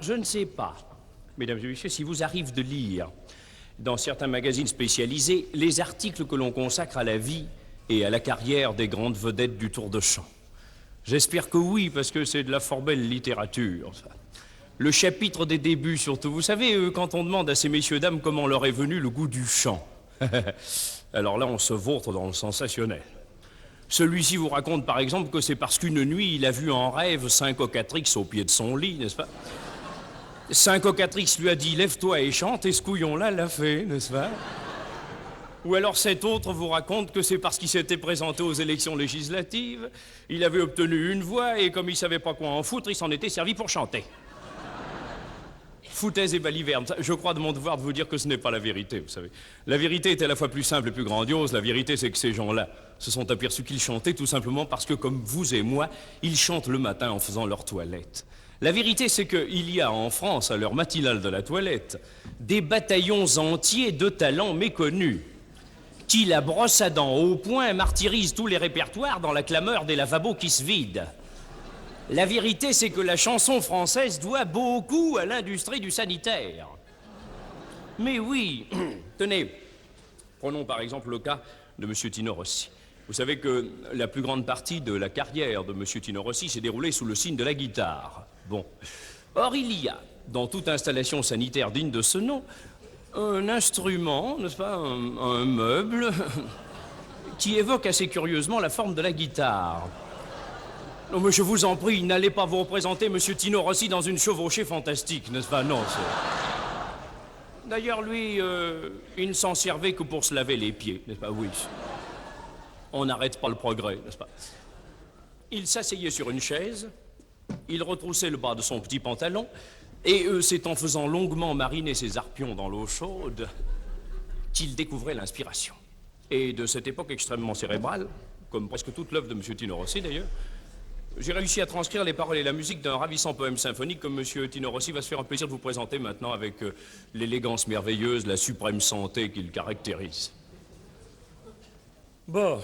Je ne sais pas, mesdames et messieurs, si vous arrive de lire dans certains magazines spécialisés les articles que l'on consacre à la vie et à la carrière des grandes vedettes du Tour de Chant. J'espère que oui, parce que c'est de la fort belle littérature, ça. Le chapitre des débuts, surtout. Vous savez, quand on demande à ces messieurs-dames comment leur est venu le goût du chant. Alors là, on se vautre dans le sensationnel. Celui-ci vous raconte, par exemple, que c'est parce qu'une nuit, il a vu en rêve 5 Cocatrix au pied de son lit, n'est-ce pas? 5 Cocatrix lui a dit « Lève-toi et chante » et ce couillon-là l'a fait, n'est-ce pas? Ou alors cet autre vous raconte que c'est parce qu'il s'était présenté aux élections législatives, il avait obtenu une voix et comme il savait pas quoi en foutre, il s'en était servi pour chanter. Foutaise et balivernes. Je crois de mon devoir de vous dire que ce n'est pas la vérité, vous savez. La vérité est à la fois plus simple et plus grandiose. La vérité, c'est que ces gens-là se sont aperçus qu'ils chantaient tout simplement parce que, comme vous et moi, ils chantent le matin en faisant leur toilette. La vérité, c'est qu'il y a en France, à l'heure matinale de la toilette, des bataillons entiers de talents méconnus qui, la brosse à dents au point, martyrisent tous les répertoires dans la clameur des lavabos qui se vident. La vérité, c'est que la chanson française doit beaucoup à l'industrie du sanitaire. Mais oui, tenez, prenons par exemple le cas de M. Tino Rossi. Vous savez que la plus grande partie de la carrière de M. Tino Rossi s'est déroulée sous le signe de la guitare. Bon. Or, il y a, dans toute installation sanitaire digne de ce nom, un instrument, n'est-ce pas, un meuble, qui évoque assez curieusement la forme de la guitare. Non, mais je vous en prie, n'allez pas vous représenter M. Tino Rossi dans une chevauchée fantastique, n'est-ce pas? Non, c'est... D'ailleurs, lui, il ne s'en servait que pour se laver les pieds, n'est-ce pas? Oui. On n'arrête pas le progrès, n'est-ce pas? Il s'asseyait sur une chaise, il retroussait le bas de son petit pantalon, et c'est en faisant longuement mariner ses arpions dans l'eau chaude qu'il découvrait l'inspiration. Et de cette époque extrêmement cérébrale, comme presque toute l'œuvre de M. Tino Rossi d'ailleurs, j'ai réussi à transcrire les paroles et la musique d'un ravissant poème symphonique que M. Tino Rossi va se faire un plaisir de vous présenter maintenant avec l'élégance merveilleuse, la suprême santé qui le caractérise. Bon.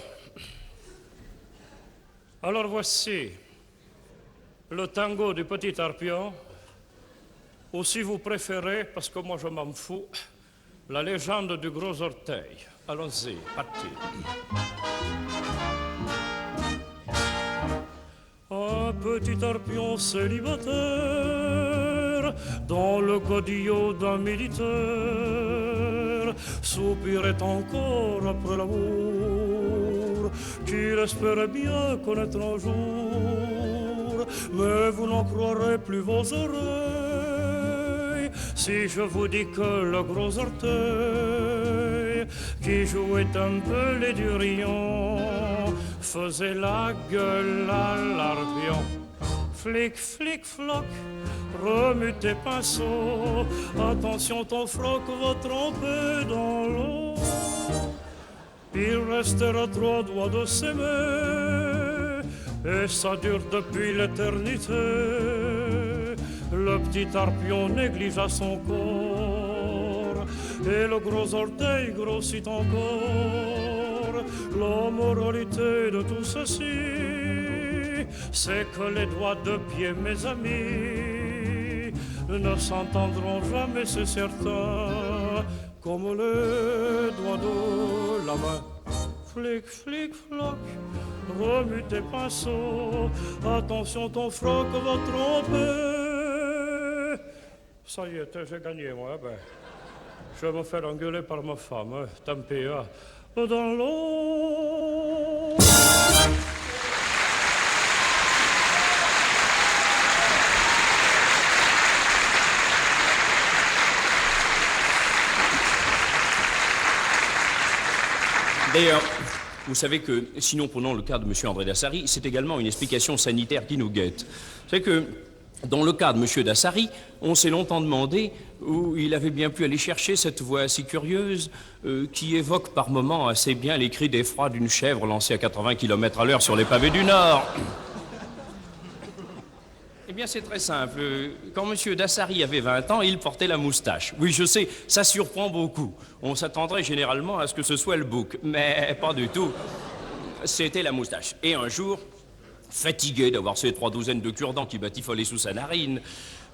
Alors voici le tango du petit Arpion, ou si vous préférez, parce que moi je m'en fous, la légende du gros orteil. Allons-y, parti. Un petit arpion célibataire dans le godillot d'un militaire soupirait encore après l'amour qu'il espérait bien connaître un jour. Mais vous n'en croirez plus vos oreilles si je vous dis que le gros orteil qui jouait un peu les durillons faisait la gueule à l'arpion. Flic, flic, floc, remue tes pinceaux. Attention, ton froc va tremper dans l'eau. Il restera 3 doigts de s'aimer, et ça dure depuis l'éternité. Le petit arpion négligea son corps, et le gros orteil grossit encore. La moralité de tout ceci, c'est que les doigts de pied, mes amis, ne s'entendront jamais, c'est certain, comme les doigts de la main. Flic, flic, floc, remue tes pinceaux. Attention, ton froc va tromper. Ça y est, j'ai gagné, moi. Ben, je vais me faire engueuler par ma femme, hein. Tant pis, hein. Dans l'eau. D'ailleurs, vous savez que, sinon prenons le cas de M. André Dassary, c'est également une explication sanitaire qui nous guette. Vous savez que, dans le cas de M. Dassary, on s'est longtemps demandé où il avait bien pu aller chercher cette voix si curieuse qui évoque par moments assez bien les cris d'effroi d'une chèvre lancée à 80 km/h sur les pavés du Nord. Eh bien, c'est très simple. Quand M. Dassary avait 20 ans, il portait la moustache. Oui, je sais, ça surprend beaucoup. On s'attendrait généralement à ce que ce soit le bouc, mais pas du tout. C'était la moustache. Et un jour, fatigué d'avoir ces 3 douzaines de cure-dents qui batifolaient sous sa narine,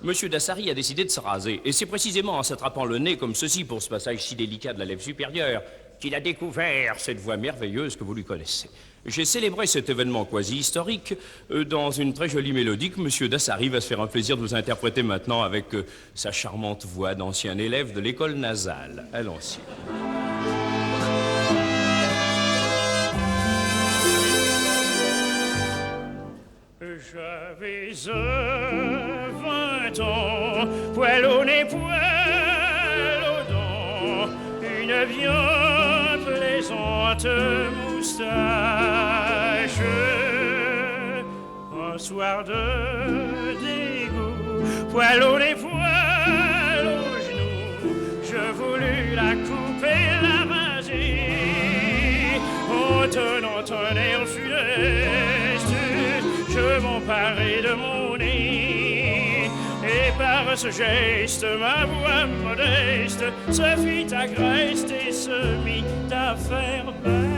Monsieur Dassary a décidé de se raser. Et c'est précisément en s'attrapant le nez comme ceci pour ce passage si délicat de la lèvre supérieure qu'il a découvert cette voix merveilleuse que vous lui connaissez. J'ai célébré cet événement quasi-historique dans une très jolie mélodie que Monsieur Dassary va se faire un plaisir de vous interpréter maintenant avec sa charmante voix d'ancien élève de l'école nasale. Allons-y. J'avais 20 ans, poil au nez, poil aux dents, une bien plaisante moustache. Un soir de dégoût, poil au nez, poil aux genoux, je voulus la couper, la raser, en tenant un air funeste. Je m'emparai de mon nez, et par ce geste, ma voix modeste se fit agreste et se mit à faire belle.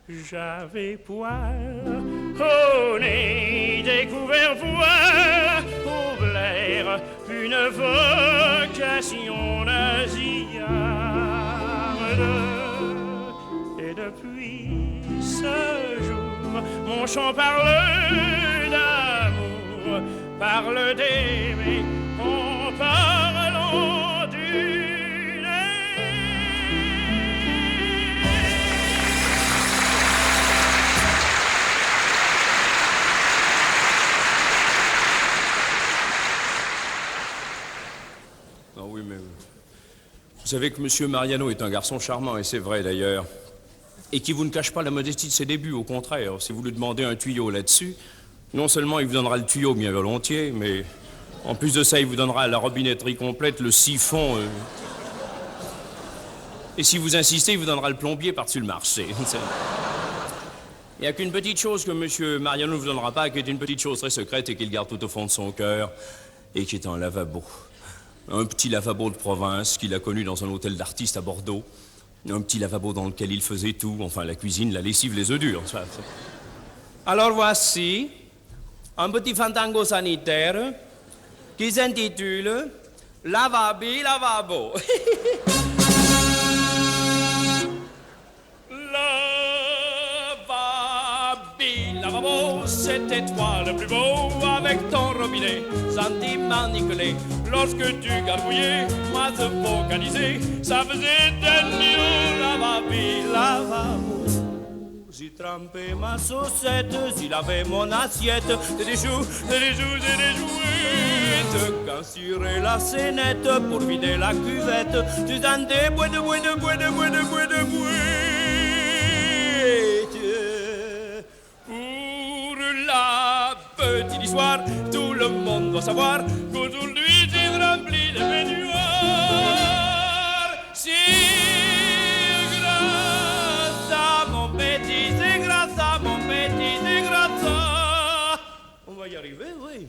J'avais poil au nez, découvert poil au blaire, une vocation nasillarde. Et depuis ce jour, mon chant parle d'amour, parle d'aimer en parlant du nez. Ah oui, mais vous savez que Monsieur Mariano est un garçon charmant, et c'est vrai d'ailleurs. Et qui vous ne cache pas la modestie de ses débuts, au contraire. Si vous lui demandez un tuyau là-dessus, non seulement il vous donnera le tuyau bien volontiers, mais en plus de ça, il vous donnera la robinetterie complète, le siphon. Et si vous insistez, il vous donnera le plombier par-dessus le marché. Il n'y a qu'une petite chose que Monsieur Mariano ne vous donnera pas, qui est une petite chose très secrète et qu'il garde tout au fond de son cœur, et qui est un lavabo. Un petit lavabo de province qu'il a connu dans un hôtel d'artistes à Bordeaux. Un petit lavabo dans lequel il faisait tout, enfin la cuisine, la lessive, les œufs durs. Ça. Alors voici un petit fantango sanitaire qui s'intitule Lavabi Lavabo. Lavabi Lavabo, c'était toi le plus beau avec ton robinet sentiment nicolé. Lorsque tu gargouillais, moi se focalisais, ça faisait de nous lavabi, lavabo. J'y trempais ma saucette, j'y lavais mon assiette, et des joues, et des joues, et des jouettes. Quand surais la scénette pour vider la cuvette, tu sentais bois de bois de bois de bois de bois de bois. Pour la petite histoire, tout le monde doit savoir qu'aujourd'hui j'ai rempli de baignoire. C'est grâce à mon petit, c'est grâce à mon petit, c'est grâce à... On va y arriver, oui.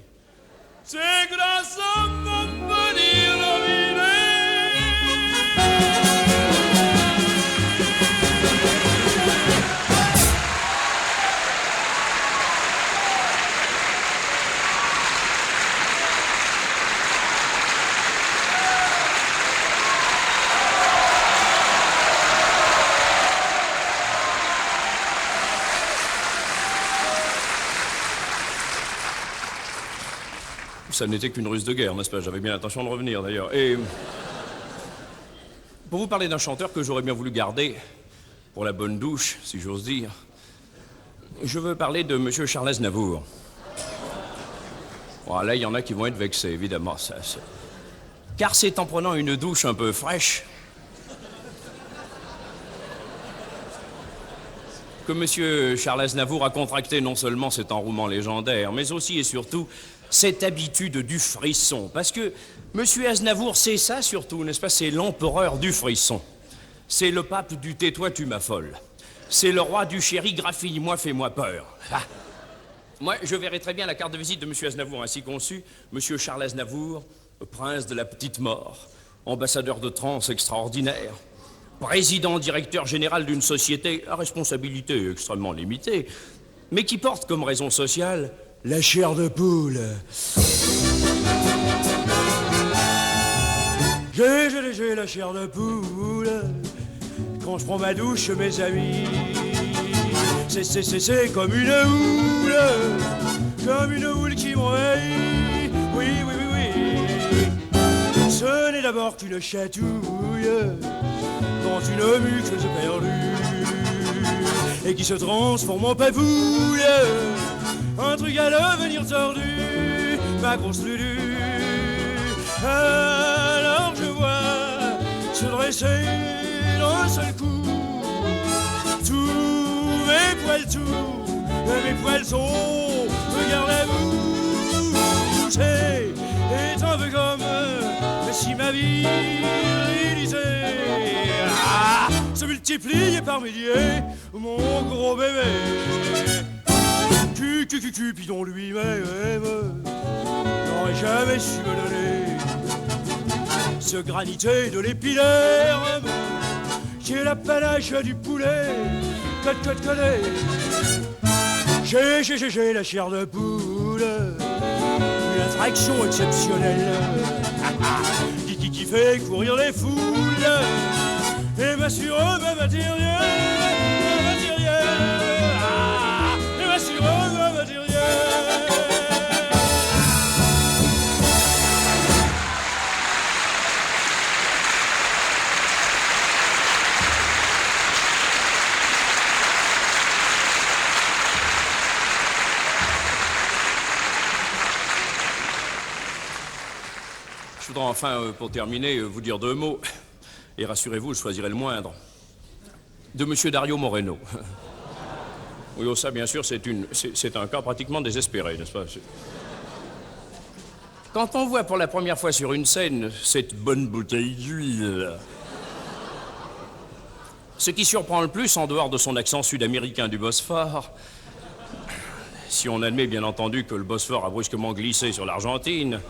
C'est grâce à mon petit robinet. Ça n'était qu'une ruse de guerre, n'est-ce pas? J'avais bien l'intention de revenir, d'ailleurs. Et pour vous parler d'un chanteur que j'aurais bien voulu garder pour la bonne douche, si j'ose dire, je veux parler de Monsieur Charles Aznavour. Bon, là, il y en a qui vont être vexés, évidemment. Car c'est en prenant une douche un peu fraîche que Monsieur Charles Aznavour a contracté non seulement cet enrouement légendaire, mais aussi et surtout cette habitude du frisson. Parce que Monsieur Aznavour, c'est ça surtout, n'est-ce pas? C'est l'empereur du frisson. C'est le pape du tais-toi, tu m'affoles. C'est le roi du chéri, graffille-moi, fais-moi peur. Ah. Moi, je verrai très bien la carte de visite de Monsieur Aznavour ainsi conçue. Monsieur Charles Aznavour, prince de la petite mort, ambassadeur de trance extraordinaire, président directeur général d'une société à responsabilité extrêmement limitée, mais qui porte comme raison sociale la chair de poule. J'ai la chair de poule quand je prends ma douche, mes amis. C'est comme une houle qui m'envahit. Oui, oui, oui, oui. Ce n'est d'abord qu'une chatouille dans une muqueuse perdue et qui se transforme en pavouille. Un truc à l'avenir tordu, ma grosse Lulu. Alors je vois se dresser d'un seul coup tous mes poils, mes poils sont, regardez-vous, c'est un peu comme si ma vie se multipliait par milliers, mon gros bébé. Cupidon lui-même n'aurait jamais su me donner ce granité de l'épiderme qui est l'apanage du poulet. J'ai la chair de poule, une attraction exceptionnelle qui fait courir les foules et m'assure ma matérielle, et m'assure ma matérielle. Je voudrais enfin, pour terminer, vous dire deux mots. Et rassurez-vous, je choisirai le moindre. De Monsieur Dario Moreno. Oui, ça, bien sûr, c'est un cas pratiquement désespéré, n'est-ce pas? Quand on voit pour la première fois sur une scène cette bonne bouteille d'huile, ce qui surprend le plus, en dehors de son accent sud-américain du Bosphore, si on admet bien entendu que le Bosphore a brusquement glissé sur l'Argentine,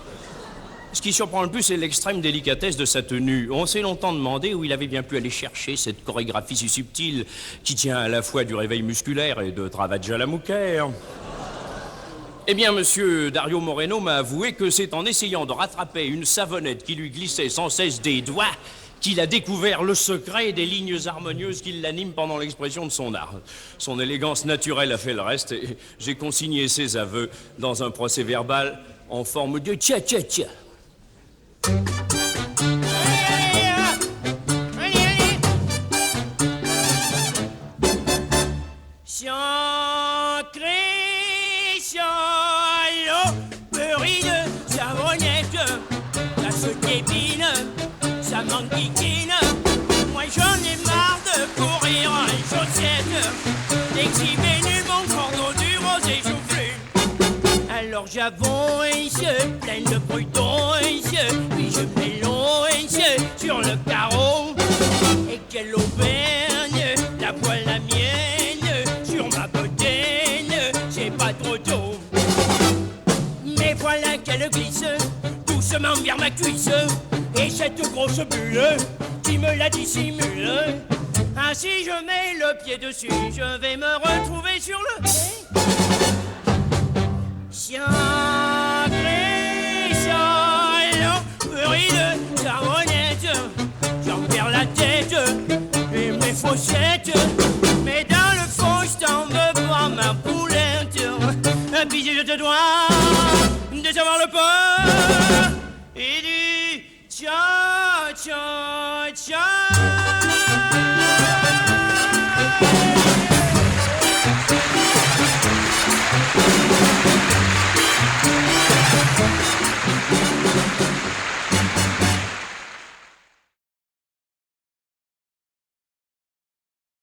ce qui surprend le plus, c'est l'extrême délicatesse de sa tenue. On s'est longtemps demandé où il avait bien pu aller chercher cette chorégraphie si subtile qui tient à la fois du réveil musculaire et de Travaggia la Muquer. Eh bien, monsieur Dario Moreno m'a avoué que c'est en essayant de rattraper une savonnette qui lui glissait sans cesse des doigts qu'il a découvert le secret des lignes harmonieuses qui l'animent pendant l'expression de son art. Son élégance naturelle a fait le reste et j'ai consigné ses aveux dans un procès-verbal en forme de tcha-tcha-tcha. Ça m'enquiquine, moi j'en ai marre de courir en chaussettes, d'exhiber nu mon cordeau du rosé joufflu. Alors j'avance, pleine de prudence, puis je m'élance sur le carreau. Et quelle aubaine, la poêle la mienne, sur ma bedaine, c'est pas trop tôt. Mais voilà qu'elle glisse, doucement vers ma cuisse. Et cette grosse bulle qui me la dissimule. Ainsi je mets le pied dessus, je vais me retrouver sur le quai. Sacré salon, bride, savonnette, j'en perds la tête et mes faussettes. Mais dans le fond, je t'en veux pas ma poulette. Et puis je te dois de savoir le pas et du tcha, tcha, tcha.